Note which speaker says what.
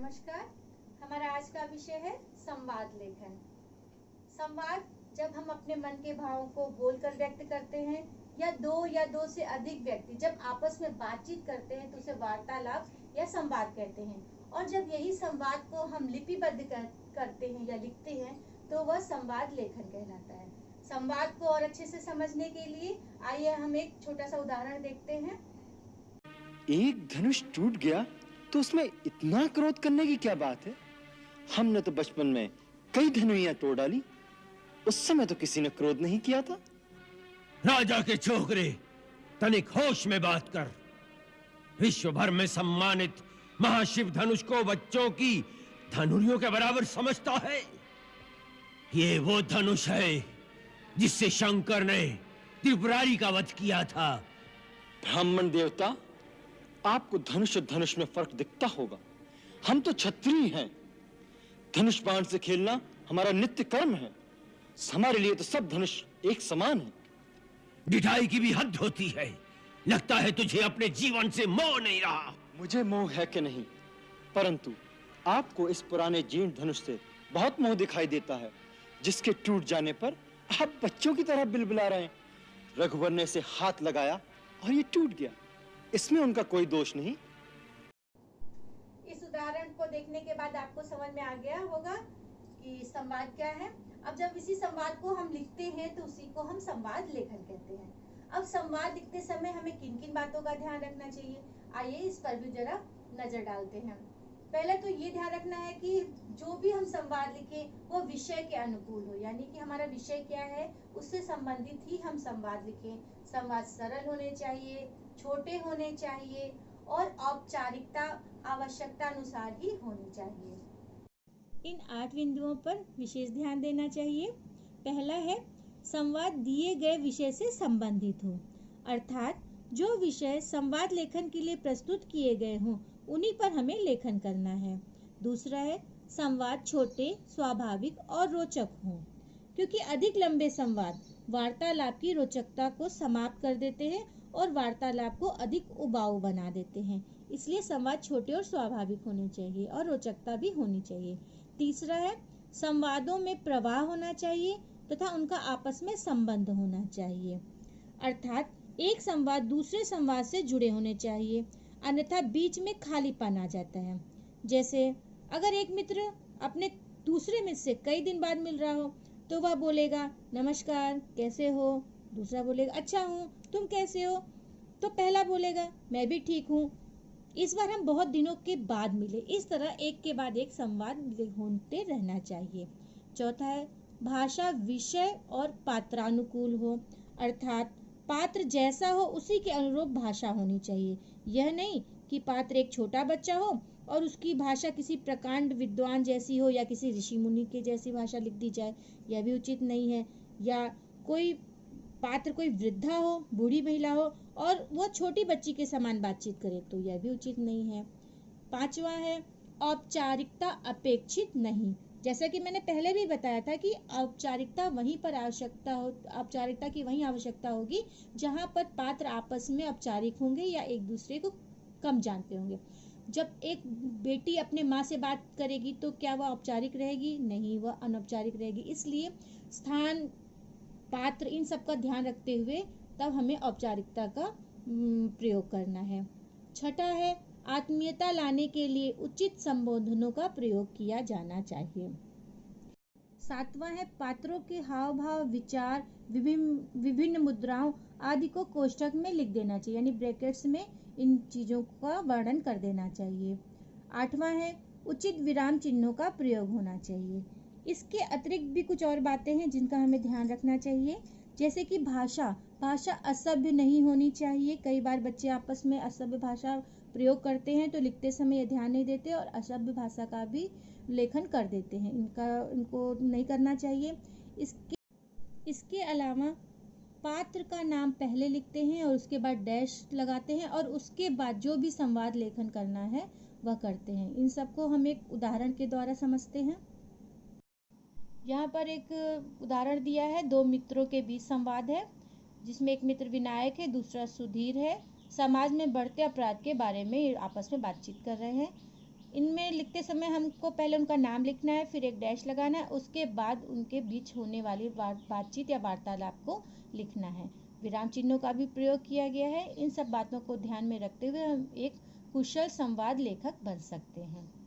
Speaker 1: नमस्कार। हमारा आज का विषय है संवाद लेखन। संवाद जब हम अपने मन के भावों को बोलकर व्यक्त करते हैं या दो से अधिक व्यक्ति जब आपस में बातचीत करते हैं तो उसे वार्तालाप या संवाद कहते हैं। और जब यही संवाद को हम लिपिबद्ध करते हैं या लिखते हैं तो वह संवाद लेखन कहलाता है। संवाद को और अच्छे से समझने के लिए आइए हम एक छोटा सा उदाहरण देखते हैं।
Speaker 2: एक धनुष टूट गया तो उसमें इतना क्रोध करने की क्या बात है? हमने तो बचपन में कई धनुइयां तोड़ डाली, उस समय तो किसी ने क्रोध नहीं किया था।
Speaker 3: राजा के छोकरे, तनिक होश में बात कर। विश्व भर में सम्मानित महाशिव धनुष को बच्चों की धनुरियों के बराबर समझता है। ये वो धनुष है जिससे शंकर ने त्रिपुरारी का वध किया था।
Speaker 2: ब्राह्मण देवता, आपको धनुष और धनुष में फर्क दिखता होगा। हम तो क्षत्रिय हैं। धनुष बाण से खेलना हमारा नित्य कर्म है। हमारे लिए तो सब धनुष एक समान है।
Speaker 3: ढिठाई की भी हद होती है। लगता है तुझे अपने जीवन से मोह नहीं रहा।
Speaker 2: मुझे मोह है कि नहीं, परंतु आपको इस पुराने जीर्ण धनुष से बहुत मोह दिखाई देता है, जिसके टूट जाने पर आप बच्चों की तरह बिलबिला रहे हैं। रघुवर ने इसे हाथ लगाया और ये टूट गया, इसमें उनका कोई दोष नहीं।
Speaker 1: इस उदाहरण को देखने के बाद आपको समझ में आ गया होगा कि संवाद क्या है। अब जब इसी संवाद को हम लिखते हैं तो उसी को हम संवाद लेखन कहते हैं। अब संवाद लिखते समय हमें किन किन बातों का ध्यान रखना चाहिए, आइए इस पर भी जरा नजर डालते हैं। पहले तो ये ध्यान रखना है कि जो भी हम संवाद लिखें वो विषय के अनुकूल हो, यानी कि हमारा विषय क्या है उससे संबंधित ही हम संवाद लिखें। संवाद सरल होने चाहिए, छोटे होने चाहिए और औपचारिकता आवश्यकता अनुसार ही होनी चाहिए। इन 8 बिंदुओं पर विशेष ध्यान देना चाहिए। पहला है संवाद दिए गए विषय से संबंधित हो, अर्थात जो विषय संवाद लेखन के लिए प्रस्तुत किए गए हों उन्हीं पर हमें लेखन करना है। दूसरा है संवाद छोटे, स्वाभाविक और रोचक हों, क्योंकि अधिक लंबे संवाद वार्तालाप की रोचकता को समाप्त कर देते हैं और वार्तालाप को अधिक उबाऊ बना देते हैं। इसलिए संवाद छोटे और स्वाभाविक होने चाहिए और रोचकता भी होनी चाहिए। तीसरा है संवादों में प्रवाह होना चाहिए तथा उनका आपस में संबंध होना चाहिए, अर्थात एक संवाद दूसरे संवाद से जुड़े होने चाहिए, अन्यथा बीच में खालीपन आ जाता है। जैसे अगर एक मित्र अपने दूसरे मित्र से कई दिन बाद मिल रहा हो तो वह बोलेगा नमस्कार, कैसे हो? दूसरा बोलेगा अच्छा हूँ, तुम कैसे हो? तो पहला बोलेगा मैं भी ठीक हूँ, इस बार हम बहुत दिनों के बाद मिले। इस तरह एक के बाद एक संवाद होते रहना चाहिए। चौथा है भाषा विषय और पात्रानुकूल हो, अर्थात पात्र जैसा हो उसी के अनुरूप भाषा होनी चाहिए। यह नहीं कि पात्र एक छोटा बच्चा हो और उसकी भाषा किसी प्रकांड विद्वान जैसी हो या किसी ऋषि मुनि के जैसी भाषा लिख दी जाए, यह भी उचित नहीं है। या कोई पात्र कोई वृद्धा हो, बूढ़ी महिला हो और वह छोटी बच्ची के समान बातचीत करे तो यह भी उचित नहीं है। पांचवा है औपचारिकता अपेक्षित नहीं। जैसा कि मैंने पहले भी बताया था कि औपचारिकता की वहीं आवश्यकता होगी जहां पर पात्र आपस में औपचारिक होंगे या एक दूसरे को कम जानते होंगे। जब एक बेटी अपने माँ से बात करेगी तो क्या वह औपचारिक रहेगी? नहीं, वह अनौपचारिक रहेगी। इसलिए स्थान, पात्र, इन सब का ध्यान रखते हुए तब हमें औपचारिकता का प्रयोग करना है। छठा है आत्मीयता लाने के लिए उचित संबोधनों का प्रयोग किया जाना चाहिए। सातवां है पात्रों के हाव भाव, विचार, विभिन्न मुद्राओं आदि को कोष्ठक में लिख देना चाहिए, यानी ब्रैकेट्स में इन चीजों का वर्णन कर देना चाहिए। आठवां है उचित विराम चिन्हों का प्रयोग होना चाहिए। इसके अतिरिक्त भी कुछ और बातें हैं जिनका हमें ध्यान रखना चाहिए, जैसे कि भाषा असभ्य नहीं होनी चाहिए। कई बार बच्चे आपस में असभ्य भाषा प्रयोग करते हैं तो लिखते समय ये ध्यान नहीं देते और असभ्य भाषा का भी लेखन कर देते हैं। इनको नहीं करना चाहिए। इसके अलावा पात्र का नाम पहले लिखते हैं और उसके बाद डैश लगाते हैं और उसके बाद जो भी संवाद लेखन करना है वह करते हैं। इन सबको हम एक उदाहरण के द्वारा समझते हैं। यहाँ पर एक उदाहरण दिया है, 2 मित्रों के बीच संवाद है जिसमें एक मित्र विनायक है, दूसरा सुधीर है। समाज में बढ़ते अपराध के बारे में आपस में बातचीत कर रहे हैं। इनमें लिखते समय हमको पहले उनका नाम लिखना है, फिर एक डैश लगाना है, उसके बाद उनके बीच होने वाली बातचीत या वार्तालाप को लिखना है। विराम चिन्हों का भी प्रयोग किया गया है। इन सब बातों को ध्यान में रखते हुए हम एक कुशल संवाद लेखक बन सकते हैं।